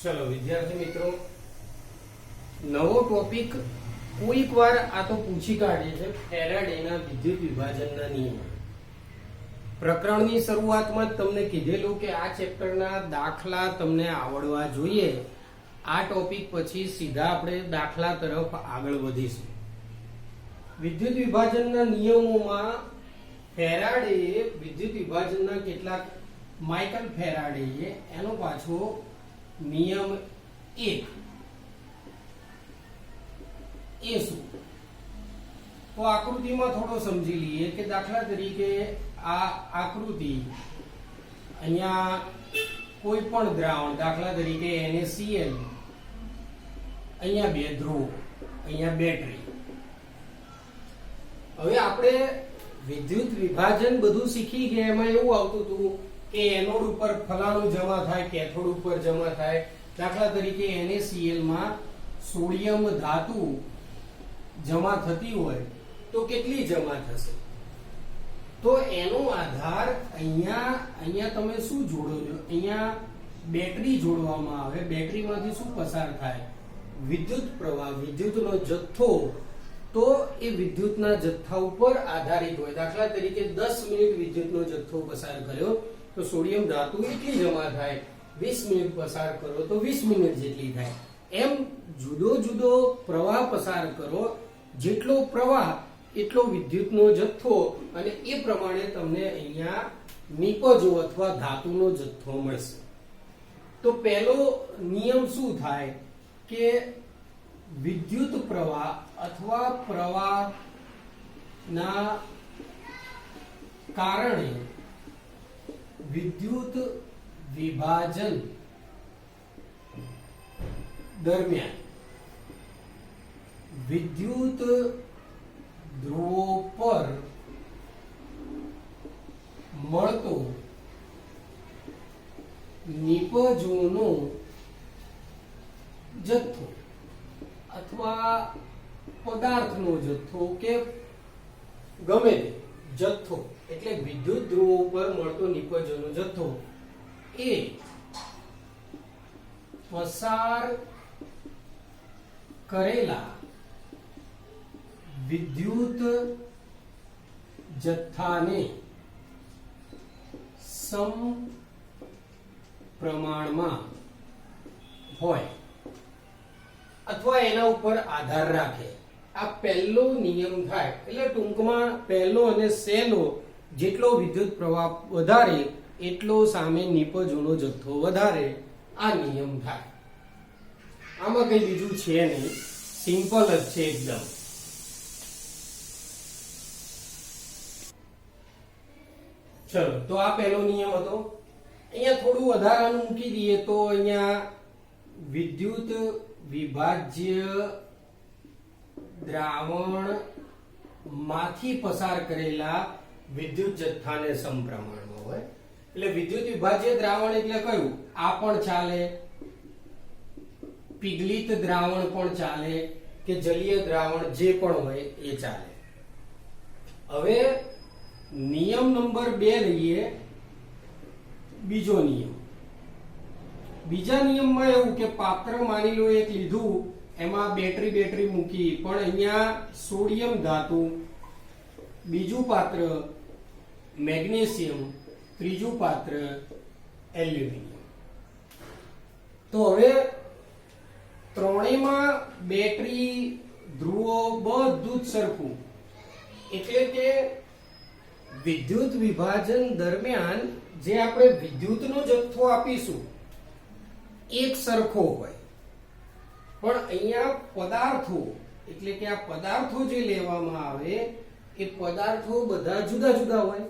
ચલો વિદ્યાર્થી મિત્રો, નવો ટોપિક કોઈક વાર આ તો પૂછી કાઢીએ છે ફેરાડેના વિદ્યુત વિભાજનના નિયમ. પ્રકરણની શરૂઆતમાં જ તમને કીધેલું કે આ ચેપ્ટરના દાખલા તમને આવડવા જોઈએ. આ ટોપિક પછી સીધા આપણે દાખલા તરફ આગળ વધીશું. વિદ્યુત વિભાજનના નિયમોમાં ફેરાડે વિદ્યુત વિભાજનના કેટલાક માઇકલ ફેરાડે એનો પાછો નિયમ 1 એ શું? તો આકૃતિમાં થોડો સમજી લઈએ કે દાખલા તરીકે આ આકૃતિ, અહીંયા કોઈ પણ દ્રાવણ, દાખલા તરીકે NaCl, અહીંયા બે ધ્રુવ, અહીંયા બેટરી. હવે આપણે વિદ્યુત વિભાજન બધું શીખી ગયા. એમાં એવું આવતું હતું કે એનોડ ઉપર ફલાણું જમા થાય, કેથોડ ઉપર જમા થાય. દાખલા તરીકે NaCl માં સોડિયમ ધાતુ જમા થતી હોય તો કેટલી જમા થશે? તો એનો આધાર અહીંયા તમે શું જોડો છો? અહીંયા બેટરી જોડવામાં આવે. બેટરીમાંથી શું પસાર થાય? વિદ્યુત પ્રવાહ, વિદ્યુતનો જથ્થો. તો એ વિદ્યુતના જથ્થા ઉપર આધારિત હોય. દાખલા તરીકે 10 મિનિટ વિદ્યુતનો જથ્થો પસાર કર્યો તો સોડિયમ ધાતુ એટલી જમા થાય. 20 મિનિટ પસાર કરો તો 20 મિનિટ જેટલી થાય. એમ જુદો જુદો પ્રવાહ પસાર કરો, જેટલો પ્રવાહ એટલો વિદ્યુતનો જથ્થો, અને એ પ્રમાણે તમને અહીંયા નિપજો અથવા ધાતુનો જથ્થો મળશે. તો પહેલો નિયમ શું થાય કે વિદ્યુત પ્રવાહ અથવા પ્રવાહના કારણે વિદ્યુત વિભાજન દરમિયાન વિદ્યુત ધ્રુવો પર મળતો નિપજોનો જથ્થો અથવા પદાર્થનો જથ્થો કે ગમે તે જથ્થો, એટલે વિદ્યુત ધ્રુવો ઉપર મળતો નિપજોનો જથ્થો એ પસાર કરેલા વિદ્યુત જથ્થાને સમપ્રમાણમાં હોય અથવા એના ઉપર આધાર રાખે. આ પહેલો નિયમ થાય. એટલે ટૂંકમાં પહેલો અને સહેલો, જેટલો વિદ્યુત પ્રવાહ વધારે એટલો સામે નિપજોનો જથ્થો વધારે. આ નિયમ થાય. આમાં કઈ બીજું છે નહીં, સિમ્પલ જ છે એકદમ. ચલો, તો આ પહેલો નિયમ હતો. અહીંયા થોડું વધારાનું મૂકી દઈએ તો અહીંયા વિદ્યુત વિભાજ્ય દ્રાવણ માંથી પસાર કરેલા વિદ્યુત જથ્થાને સમપ્રમાણમાં હોય. એટલે વિદ્યુત વિભાજ્ય દ્રાવણ એટલે કયું? આ પણ ચાલે, પીગલિત દ્રાવણ પણ ચાલે, કે જલીય દ્રાવણ જે પણ હોય એ ચાલે. હવે નિયમ નંબર 2 લઈએ. બીજો નિયમ. બીજા નિયમમાં એવું કે પાત્ર માની લો એક લીધું, એમાં બેટરી મૂકી, પણ અહીંયા સોડિયમ ધાતુ, બીજું પાત્ર મેગ્નેશિયમ, ત્રીજું પાત્ર એલ્યુમિનિયમ. તો હવે ત્રણેયમાં બેટરી ધ્રુવો બધું જ સરખું. એટલે કે વિદ્યુત વિભાજન દરમિયાન જે આપણે વિદ્યુતનો જથ્થો આપીશું એક સરખો હોય. પણ અહીંયા પદાર્થો, એટલે કે આ પદાર્થો જે લેવામાં આવે એ પદાર્થો બધા જુદા જુદા હોય.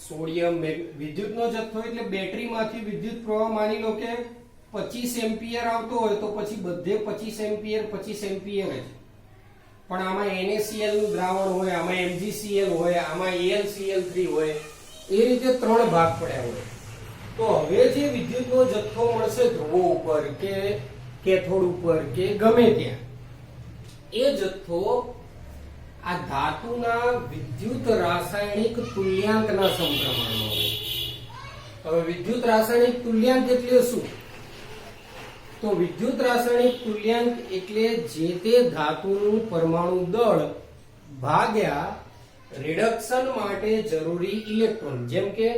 સોડિયમ વિદ્યુતનો જથ્થો એટલે બેટરીમાંથી વિદ્યુત પ્રવાહ માની લો કે 25 એમ્પિયર આવતો હોય તો પછી બધે 25 એમ્પિયર જ. પણ આમાં NaCl નું દ્રાવણ હોય, આમાં MgCl હોય, આમાં AlCl3 હોય, એ રીતે 3 ભાગ પડ્યા હોય. તો હવે જે વિદ્યુતનો જથ્થો મળશે ધ્રુવો ઉપર કે કેથોડ ઉપર કે ગમે ત્યાં, એ જથ્થો આ ધાતુના વિદ્યુત રાસાયણિક તુલ્યાંકના સમપ્રમાણમાં હોય. હવે વિદ્યુત રાસાયણિક તુલ્યાંક એટલે શું? તો વિદ્યુત રાસાયણિક તુલ્યાંક એટલે જે તે ધાતુનું પરમાણુ દળ ભાગ્યા રિડક્શન માટે જરૂરી ઇલેક્ટ્રોન. જેમ કે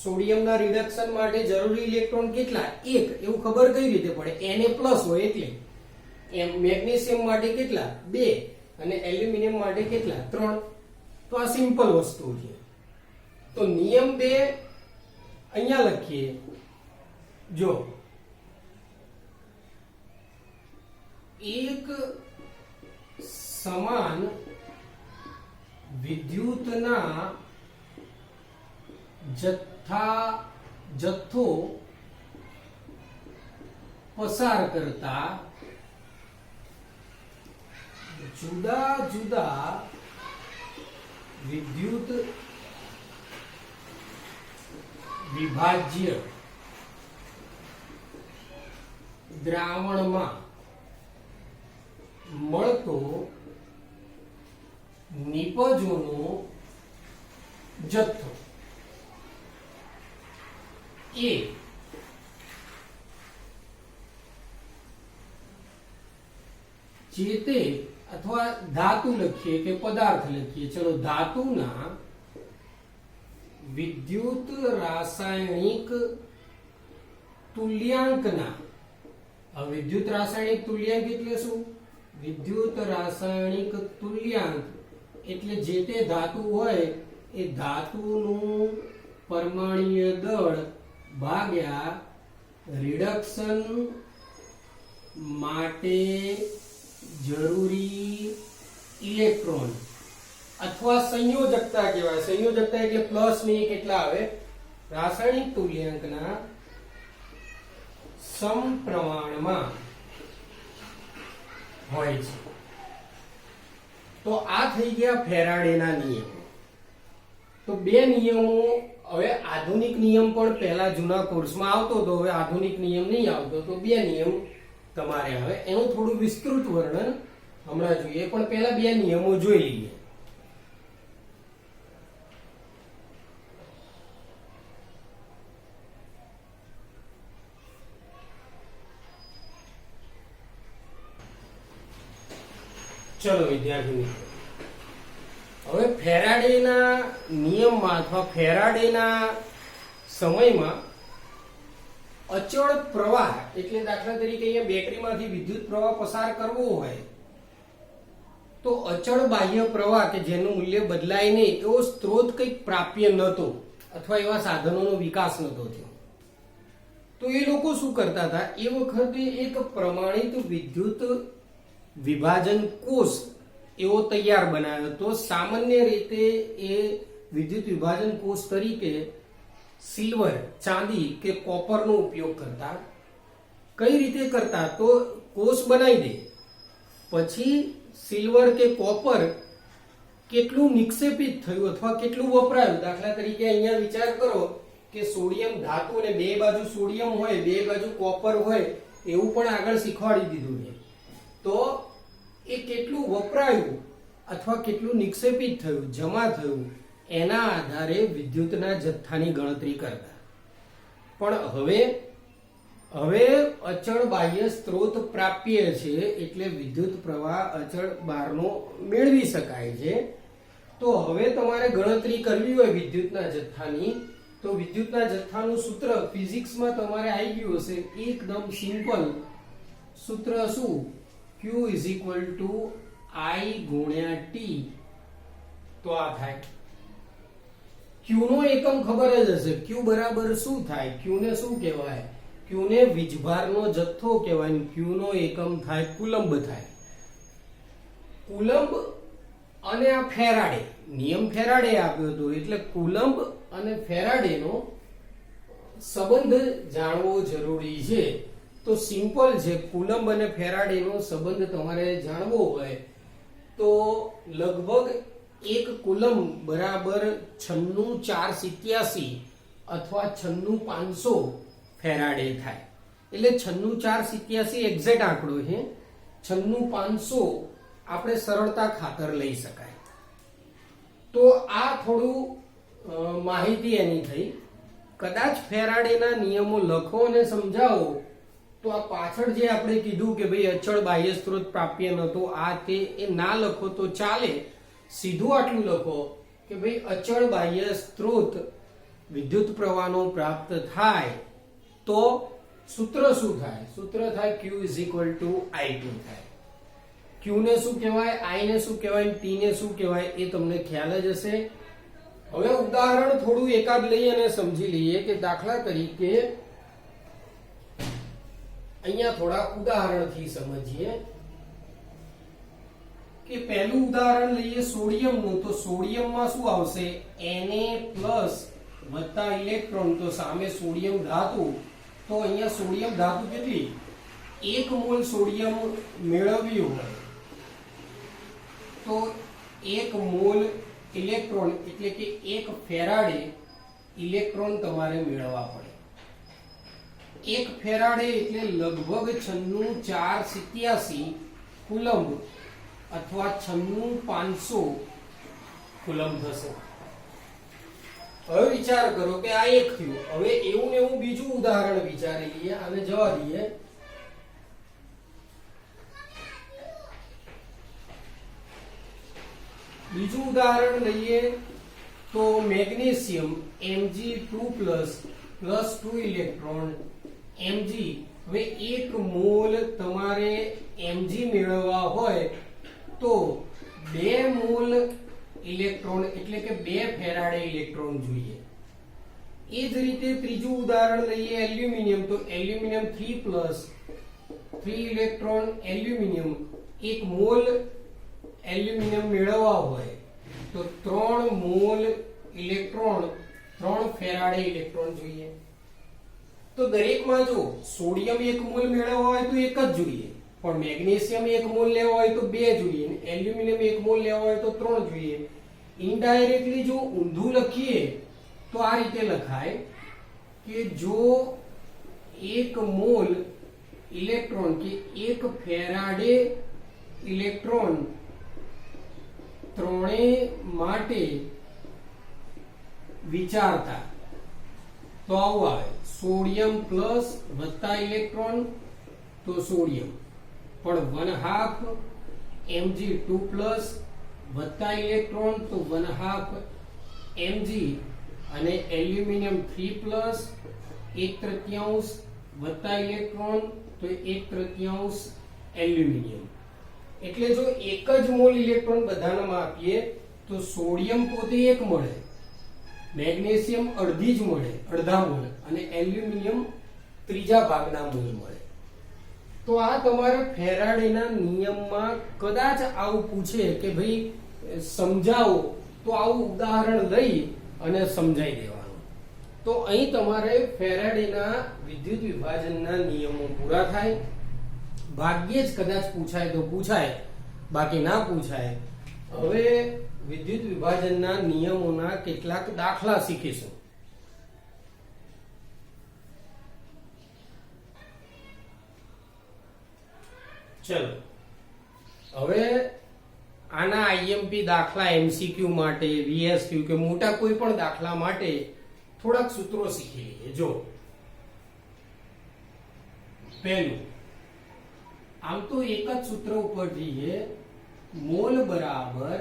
સોડિયમના રિડક્શન માટે જરૂરી ઇલેક્ટ્રોન કેટલા? 1. એવું ખબર કઈ રીતે પડે? Na પ્લસ હોય એટલે. મેગ્નેશિયમ માટે કેટલા? 2. અને એલ્યુમિનિયમ માટે કેટલા? 3. તો આ સિમ્પલ વસ્તુ છે. તો નિયમ 2 અહીંયા લખીએ. જો એક સમાન વિદ્યુતના જથ્થો પસાર કરતા જુદા જુદા વિદ્યુત વિભાજ્ય દ્રાવણમાં મળતો નિપજોનો જથ્થો એ જે તે અથવા ધાતુ લખીએ કે પદાર્થ લખીએ, ચલો ધાતુના વિદ્યુત રાસાયણિક તુલ્યાંકના. વિદ્યુત રાસાયણિક તુલ્યાંક એટલે શું? વિદ્યુત રાસાયણિક તુલ્યાંક એટલે જે તે ધાતુ હોય એ ધાતુનું પરમાણ્વીય દળ ભાગ્યા રિડક્શન માટે જરૂરી ઇલેક્ટ્રોન અથવા સંયોજકતા કહેવાય. સંયોજકતા એટલે પ્લસ ની કેટલા આવે? રાસાયણિક તુલ્યાંકના સમપ્રમાણમાં હોય છે. તો આ થઈ ગયા ફેરાડેના નિયમો. તો 2 નિયમો. હવે આધુનિક નિયમ પણ પહેલા જૂના કોર્સમાં આવતો હતો, હવે આધુનિક નિયમ નહીં આવતો. તો 2 નિયમ તમારે હવે એનું થોડું વિસ્તૃત વર્ણન હમણાં જોઈએ, પણ પહેલા 2 નિયમો જોઈ લઈએ. ચલો વિદ્યાર્થી મિત્રો, હવે ફેરાડેના નિયમમાં અથવા ફેરાડેના સમયમાં અચળ પ્રવાહ એટલે દાખલા તરીકે અહીંયા બેટરીમાંથી વિદ્યુત પ્રવાહ પસાર કરવો હોય તો અચળ બાહ્ય પ્રવાહ કે જેનું મૂલ્ય બદલાય નહીં એવો સ્ત્રોત કંઈક પ્રાપ્ય નહોતો અથવા એવા સાધનોનો વિકાસ નહોતો થયો. તો એ લોકો શું કરતા હતા? એ વખતે એક પ્રમાણિત વિદ્યુત વિભાજન કોષ એવો તૈયાર બનાવ્યો હતો. સામાન્ય રીતે એ વિદ્યુત વિભાજન કોષ તરીકે સિલ્વર, ચાંદી કે કોપરનો ઉપયોગ કરતા. કઈ રીતે કરતા? તો કોષ બનાવી દે, પછી સિલ્વર કે કોપર કેટલું નિક્ષેપિત થયું અથવા કેટલું વપરાયું. દાખલા તરીકે અહીંયા વિચાર કરો કે સોડિયમ ધાતુ અને 2 બાજુ સોડિયમ હોય, 2 બાજુ કોપર હોય, એવું પણ આગળ શીખવાડી દીધું છે. તો એ કેટલું વપરાયું અથવા કેટલું નિક્ષેપિત થયું, જમા થયું, એના આધારે વિદ્યુતના જથ્થાની ગણતરી કરતા. પણ હવે અચળ બાહ્ય સ્ત્રોત પ્રાપ્ય છે એટલે વિદ્યુત પ્રવાહ અચળ બહારનો મેળવી શકાય છે. તો હવે તમારે ગણતરી કરવી હોય વિદ્યુતના જથ્થાની, તો વિદ્યુતના જથ્થાનું સૂત્ર ફિઝિક્સમાં તમારે આવી ગયું હશે. એકદમ સિમ્પલ સૂત્ર શું? Q is equal to I ગુણ્યા T. તો આ થાય. Q નો એકમ ખબર જ હશે. Q બરાબર શું થાય? Q ને શું કહેવાય? Q ને વીજભારનો જથ્થો કહેવાય. Q નો એકમ થાય કુલંબ થાય. કુલંબ અને આ ફેરાડે નિયમ ફેરાડે આપ્યો હતો એટલે કુલંબ અને ફેરાડેનો સંબંધ જાણવો જરૂરી છે. તો સિમ્પલ છે. કુલંબ અને ફેરાડેનો સંબંધ તમારે જાણવો હોય તો લગભગ 1 કુલંબ બરાબર 96487 અથવા 96500 ફેરાડે થાય. એટલે 96487 એક્ઝેક્ટ આંકડો છે. 96500 આપણે સરળતા ખાતર લઈ શકાય. તો આ થોડું માહિતી એની થઈ. કદાચ ફેરાડેના નિયમો લખો અને સમજાવો તો આ પાછળ જે આપણે કીધું કે ભાઈ અચળ બાહ્ય સ્ત્રોત પ્રાપ્ય નતો આ તે એ ના લખો તો ચાલે, સીધું આટલું લખો કે ભાઈ અચળ બાહ્ય સ્ત્રોત વિદ્યુત પ્રવાહનો પ્રાપ્ત થાય તો સૂત્ર શું થાય? સૂત્ર થાય Q = I2 થાય. Q ને શું કહેવાય, I ને શું કહેવાય, T ને શું કહેવાય એ તમને ખ્યાલ જ હશે. હવે ઉદાહરણ થોડું એકાદ લઈ અને સમજી લઈએ કે દાખલા તરીકે અહીંયા થોડા ઉદાહરણથી સમજીએ કે પહેલું ઉદાહરણ લઈએ સોડિયમનું. તો સોડિયમમાં શું આવશે? Na+ વત્તા ઇલેક્ટ્રોન. તો સામે સોડિયમ ધાતુ, તો અહીંયા સોડિયમ ધાતુ કેટલી? 1 મોલ સોડિયમ મેળવ્યું હોય તો 1 મોલ ઇલેક્ટ્રોન એટલે કે 1 ફેરાડે ઇલેક્ટ્રોન તમારે મેળવવા પડે. 1 ફેરાડે એટલે લગભગ 96487 કુલમ્બ અથવા 96500 કુલમ્બ થશે. હવે વિચાર કરો કે આ એક થયું. હવે એવું ને એવું બીજું ઉદાહરણ વિચારી લઈએ, આને જવા દઈએ. બીજું ઉદાહરણ લઈએ તો મેગ્નેશિયમ Mg2+ +2 ઇલેક્ટ્રોન Mg. હવે 1 મોલ તમારે Mg મેળવવા હોય તો 2 મોલ ઇલેક્ટ્રોન એટલે કે 2 ફેરાડે ઇલેક્ટ્રોન જોઈએ. એ જ રીતે ત્રીજું ઉદાહરણ લઈએ એલ્યુમિનિયમ. તો aluminium 3+ electron aluminium, 1 mall aluminium મેળવવા હોય તો 3 મોલ ઇલેક્ટ્રોન 3 ફેરાડે ઇલેક્ટ્રોન જોઈએ. તો દરેકમાં જો સોડિયમ 1 મોલ મેળવવા હોય તો 1 જ જોઈએ, પણ મેગ્નેશિયમ 1 મોલ લેવા હોય તો 2 જોઈએ, એલ્યુમિનિયમ 1 મોલ લેવા હોય તો 3 જોઈએ. ઇનડાયરેક્ટલી જો ઊંધું લખીએ તો આ રીતે લખાય કે જો 1 મોલ ઇલેક્ટ્રોન કે 1 ફેરાડે ઇલેક્ટ્રોન ત્રણેય માટે વિચારતા તો આવું આવે સોડિયમ પ્લસ વત્તા ઇલેક્ટ્રોન તો સોડિયમ, પણ 1/2 Mg2+ વત્તા ઇલેક્ટ્રોન તો 1/2 Mg, અને એલ્યુમિનિયમ 3+ 1/3 વત્તા ઇલેક્ટ્રોન તો 1/3 એલ્યુમિનિયમ. એટલે જો એક જ મોલ ઇલેક્ટ્રોન બધાનામાં આપીએ તો સોડિયમ પોતે 1 મળે, મેગ્નેશિયમ અડધી જ મળે, અડધા મોલ, અને એલ્યુમિનિયમ ત્રીજા ભાગના મોલ મળે. તો આ તમારે ફેરાડેના નિયમમાં કદાચ આવું પૂછે કે ભાઈ સમજાવો, તો આવું ઉદાહરણ લઈ અને સમજાઈ દેવાનું. તો અહીં તમારે ફેરાડેના વિદ્યુત વિભાજનના નિયમો પૂરા થાય. ભાગ્યે જ કદાચ પૂછાય તો પૂછાય, બાકી ના પૂછાય. હવે વિદ્યુત વિભાજનના નિયમોના કેટલાક દાખલા શીખીશું. ચલો હવે આના આઈએમપી દાખલા એમસીક્યુ માટે, વીએસક્યુ કે મોટા કોઈ પણ દાખલા માટે થોડાક સૂત્રો શીખી લઈએ. જો પહેલું, આમ તો એક જ સૂત્ર ઉપર જઈએ, મોલ બરાબર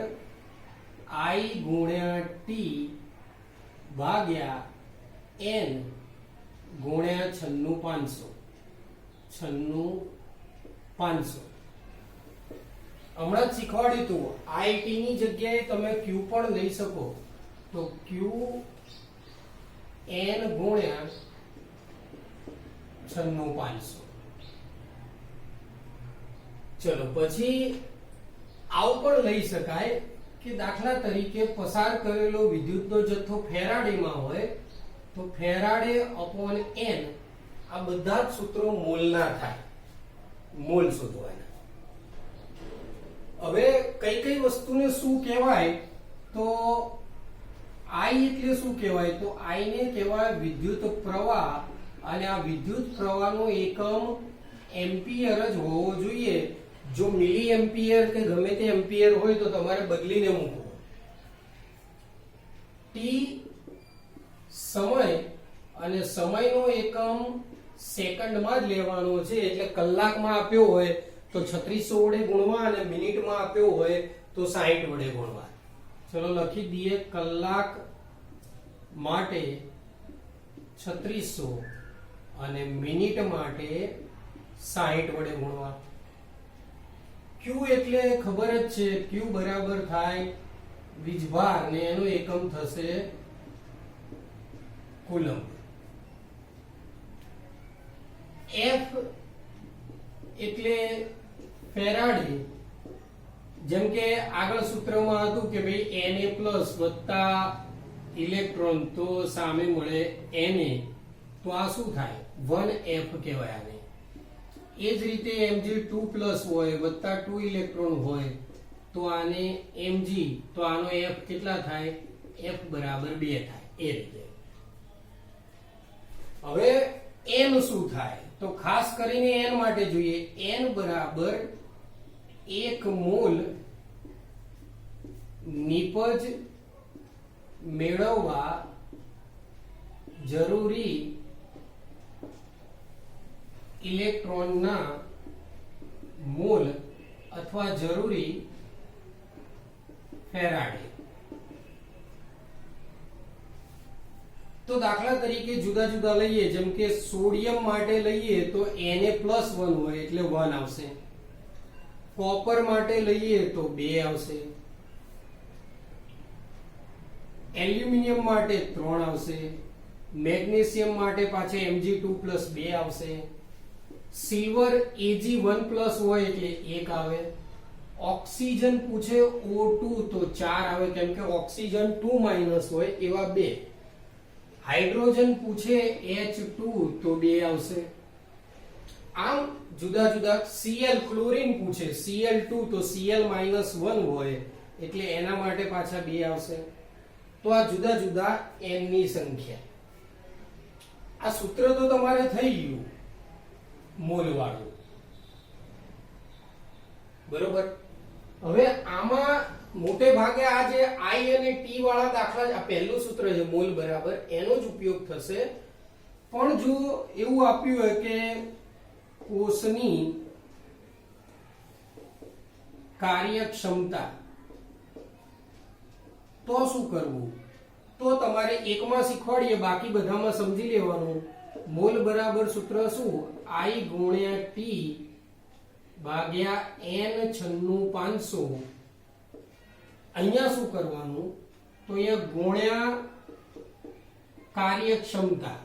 I ગુણ્યા T ભાગ્યા N ગુણ્યા 96500. 96500 હમણાં જ શીખવાડ્યું હતું. IT ની જગ્યાએ તમે Q પણ લઈ શકો, તો Q N ગુણ્યા 96500. ચલો પછી આવું પણ લઈ શકાય કે દાખલા તરીકે પસાર કરેલો વિદ્યુતનો જથ્થો ફેરાડેમાં હોય તો ફેરાડે અપોન N, આ બધા જ સૂત્રો મોલના થાય, મોલ શોધવાના. હવે કઈ કઈ વસ્તુને શું કહેવાય, તો I એટલે શું કહેવાય, તો I ને કહેવાય વિદ્યુત પ્રવાહ, અને આ વિદ્યુત પ્રવાહનો એકમ એમ્પિયર જ હોવો જોઈએ. જો મિલી એમ્પિયર કે ગમે તે એમ્પિયર હોય તો તમારે બદલીને મૂકવો. T સમય, અને સમયનો એકમ સેકન્ડમાં જ લેવાનો છે, એટલે કલાકમાં આપ્યો હોય તો 3600 વડે ગુણવા અને મિનિટમાં આપ્યો હોય તો 60 વડે ગુણવા. ચલો લખી દઈએ, કલાક માટે 3600 અને મિનિટ માટે 60 વડે ગુણવા. Q એટલે ખબર જ છે, Q બરાબર થાય વીજભાર ને એનો એકમ થશે કુલંબ. F એટલે ફેરાડે. જેમ કે આગળ સૂત્રમાં હતું કે ભાઈ Na પ્લસ વત્તા ઇલેક્ટ્રોન તો સામે મળે Na, તો આ શું થાય 1F કહેવાય આને. એ જ રીતે Mg2 પ્લસ હોય વત્તા 2 ઇલેક્ટ્રોન હોય તો આને Mg, તો આનો F કેટલા થાય, F બરાબર 2 થાય. એ રીતે હવે n શું થાય, તો ખાસ કરીને n માટે જોઈએ. n બરાબર 1 મોલ નિપજ મેળવવા જરૂરી ઇલેક્ટ્રોનના મોલ અથવા જરૂરી ફેરાડે. તો દાખલા તરીકે જુદા જુદા લઈએ, જેમ કે સોડિયમ માટે લઈએ તો Na+1 હોય એટલે 1 આવશે. કોપર માટે લઈએ તો 2 આવશે. એલ્યુમિનિયમ માટે 3 આવશે. મેગ્નેશિયમ માટે પાછે Mg2+2 આવશે. સિલ્વર Ag1+ હોય એટલે 1 આવે. ઓક્સિજન પૂછે O2 તો 4 આવે, કેમ કે ઓક્સિજન 2- હોય એવા 2. હાઇડ્રોજન પૂછે H2 તો 2 આવશે. આમ જુદા જુદા. Cl ક્લોરીન પૂછે Cl2 તો Cl-1 હોય એટલે એના માટે પાછા 2 આવશે. તો આ જુદા જુદા n ની સંખ્યા. આ સૂત્ર તો તમારે થઈ ગયું મોલ વાળું, બરોબર. હવે આમાં મોટે ભાગે આ જે I અને T વાળા દાખલા, આ પહેલું સૂત્ર છે મોલ બરાબર, એનો જ ઉપયોગ થશે. પણ જો એવું આપ્યું હોય કે કોષની કાર્યક્ષમતા, તો શું કરવું, તો તમારે એકમાં શીખવાડીએ, બાકી બધામાં સમજી લેવાનું. મોલ બરાબર સૂત્ર શું, I ગુણ્યા T ભાગ્યા N 96500. અહીંયા શું કરવાનું, તો અહીંયા ગુણ્યા કાર્યક્ષમતા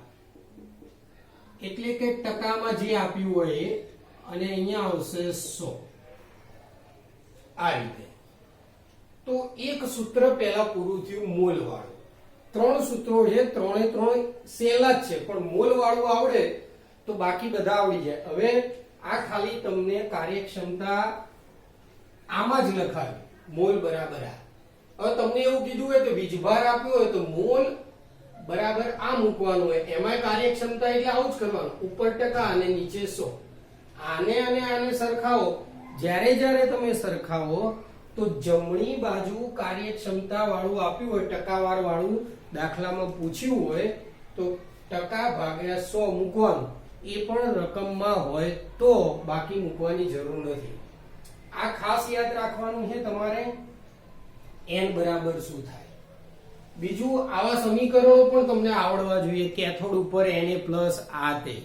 એટલે કે ટકામાં જે આપ્યું હોય એ, અને અહીંયા આવશે 100. આ રીતે. તો એક સૂત્ર પહેલા પૂરું થયું મોલ વાળું. 3 સૂત્રો છે, ત્રણે ત્રણ સહેલા જ છે, પણ મોલ વાળું આવડે તો બાકી બધા આવડી જાય. હવે આ ખાલી તમને કાર્યક્ષમતા આમાં જ લખાવી, મોલ બરાબર આ. હવે તમને એવું કીધું હોય કે વીજભાર આપ્યો હોય તો મોલ બરાબર આ મૂકવાનું હોય, એમાં કાર્યક્ષમતા એટલે આવું જ કરવાનું, ઉપર ટકા અને નીચે 100. આને અને આને સરખાવો. જ્યારે જ્યારે તમે સરખાવો તો જમણી બાજુ કાર્યક્ષમતા વાળું આપ્યું હોય, ટકાવાર વાળું દાખલામાં પૂછ્યું હોય તો ટકા ભાગ્યા 100 મૂકવાનું. એ પણ રકમમાં હોય તો, બાકી મૂકવાની જરૂર નથી. આ ખાસ યાદ રાખવાનું છે તમારે, n બરાબર શું થાય. બીજું આવા સમીકરણો પણ તમને આવડવા જોઈએ, કેથોડ ઉપર Na+ આ તે.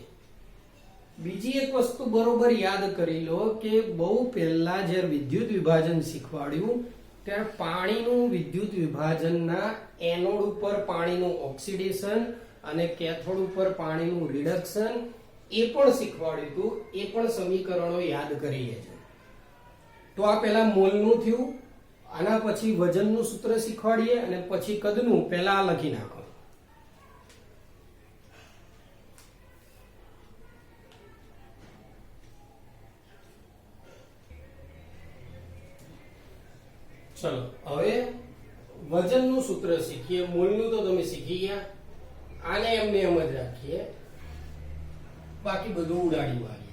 બીજી એક વસ્તુ બરોબર યાદ કરી લો કે બહુ પહેલા જ્યારે વિદ્યુત વિભાજન શીખવાડ્યું ત્યારે પાણીનું વિદ્યુત વિભાજનના એનોડ ઉપર પાણીનું ઓક્સિડેશન અને કેથોડ ઉપર પાણીનું રિડક્શન એ પણ શીખવાડ્યું હતું. એ પણ સમીકરણો યાદ કરી લેજો. તો આ પહેલા મોલનું થયું, આના પછી વજનનું સૂત્ર શીખવાડીએ અને પછી કદનું. પહેલા આ લખી નાખો. ચલો હવે વજનનું સૂત્ર શીખીએ. મોલનું તો તમે શીખી ગયા, આને એમને એમ જ રાખીએ, બાકી બધું ઉડાડી વાળીએ.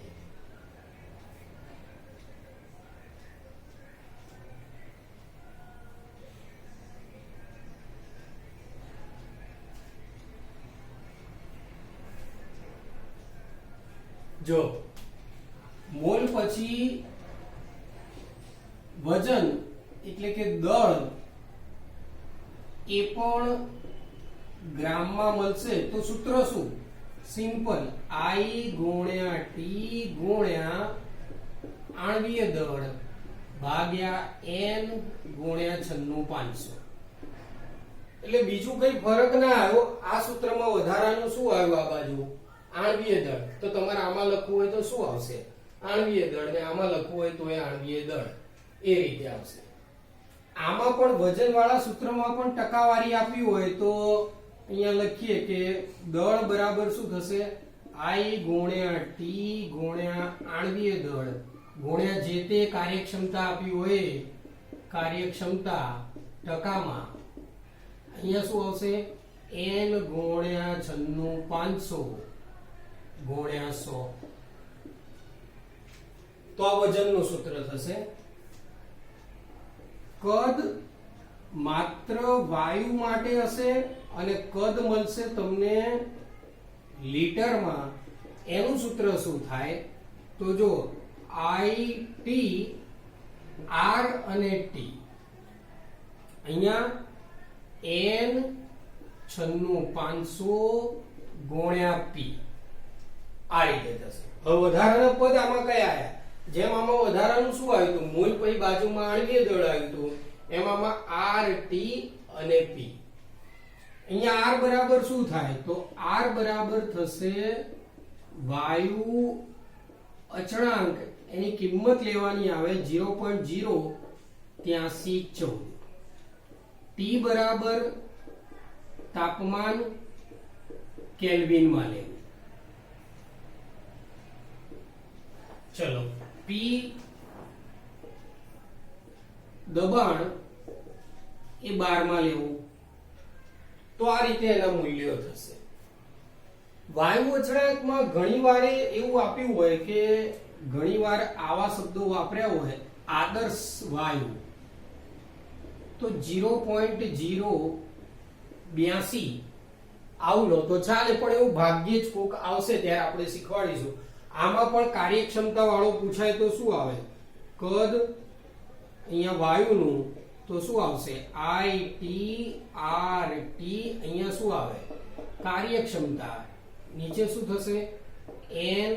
જો મોલ પછી વજન એટલે કે દળ એ પણ ગ્રામમાં મળશે તો સૂત્ર શું? સિમ્પલ, I ગુણ્યા T ગુણ્યા આણ્વીય દળ ભાગ્યા N ગુણ્યા 96500. એટલે બીજું કઈ ફરક ના આવ્યો. આ સૂત્રમાં વધારાનું શું આવ્યું? આ બાજુ આણ્વીય દળ. તો તમારે આમાં લખવું હોય તો શું આવશે? આણ્વીય દળ. ને આમાં લખવું હોય તો એ આણ્વીય દળ એ રીતે આવશે. આમાં પણ વજનવાળા સૂત્રમાં પણ ટકાવારી આપી હોય તો અહીંયા લખીએ કે દળ બરાબર શું થશે? I ગુણ્યા T ગુણ્યા આણ્વીય દળ ગુણ્યા જે તે કાર્યક્ષમતા આપી હોય કાર્યક્ષમતા ટકામાં અહીંયા શું આવશે? N ગુણ્યા 96500 ગુણ્યા 100. તો આ વજનનું સૂત્ર થશે. કદ માત્ર વાયુ માટે હશે અને કદ મળશે તમને લીટરમાં. એનું સૂત્ર શું થાય? તો જો IT R અને T અહીંયા N 96500 ગુણ્યા P આ રીતે થશે. હવે વધારાના પદ આમાં કયા આયા? જેમ આમાં વધારાનું શું આવ્યું હતું? મૂળ પછી બાજુમાં આણ્વીય દળ આવ્યું હતું એમ આમાં R T અને P. અહીંયા R બરાબર શું થાય? તો R બરાબર થશે વાયુ અચળાંક એની કિંમત લેવાની આવે 0.08314. T બરાબર તાપમાન કેલ્વિનમાં લેવું. ચલો P દબાણ એ 12 માં લેવું. તો આ રીતે એના મૂલ્યો થશે. વાયુ અચળાંકમાં ઘણીવાર એવું આપ્યું હોય કે ઘણીવાર આવા શબ્દો વાપર્યા હોય આદર્શ વાયુ તો 0.082 આવું લો તો ચાલે, પણ એવું ભાગ્યે જ કોક આવશે ત્યારે આપણે શીખવાડીશું. આમાં પણ કાર્યક્ષમતા વાળો પૂછાય તો શું આવે? કદ અહીંયા વાયુનું તો શું આવશે? IT RT. અહીંયા શું આવે? કાર્યક્ષમતા. નીચે શું થશે? N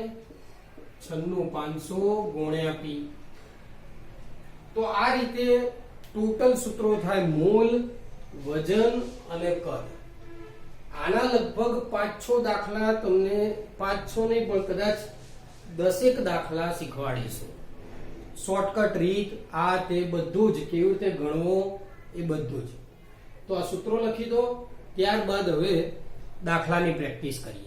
96500 ગુણ્યા P. તો આ રીતે ટોટલ સૂત્રો થાય મોલ, વજન અને કદ. આના લગભગ 5-6 દાખલા તમને 5-6 નહીં પણ કદાચ 10 દાખલા શીખવાડીશું. શોર્ટકટ રીત આ તે બધું જ કેવી રીતે ગણવો એ બધું જ. તો આ સૂત્રો લખી દો, ત્યારબાદ હવે દાખલાની પ્રેક્ટિસ કરીએ.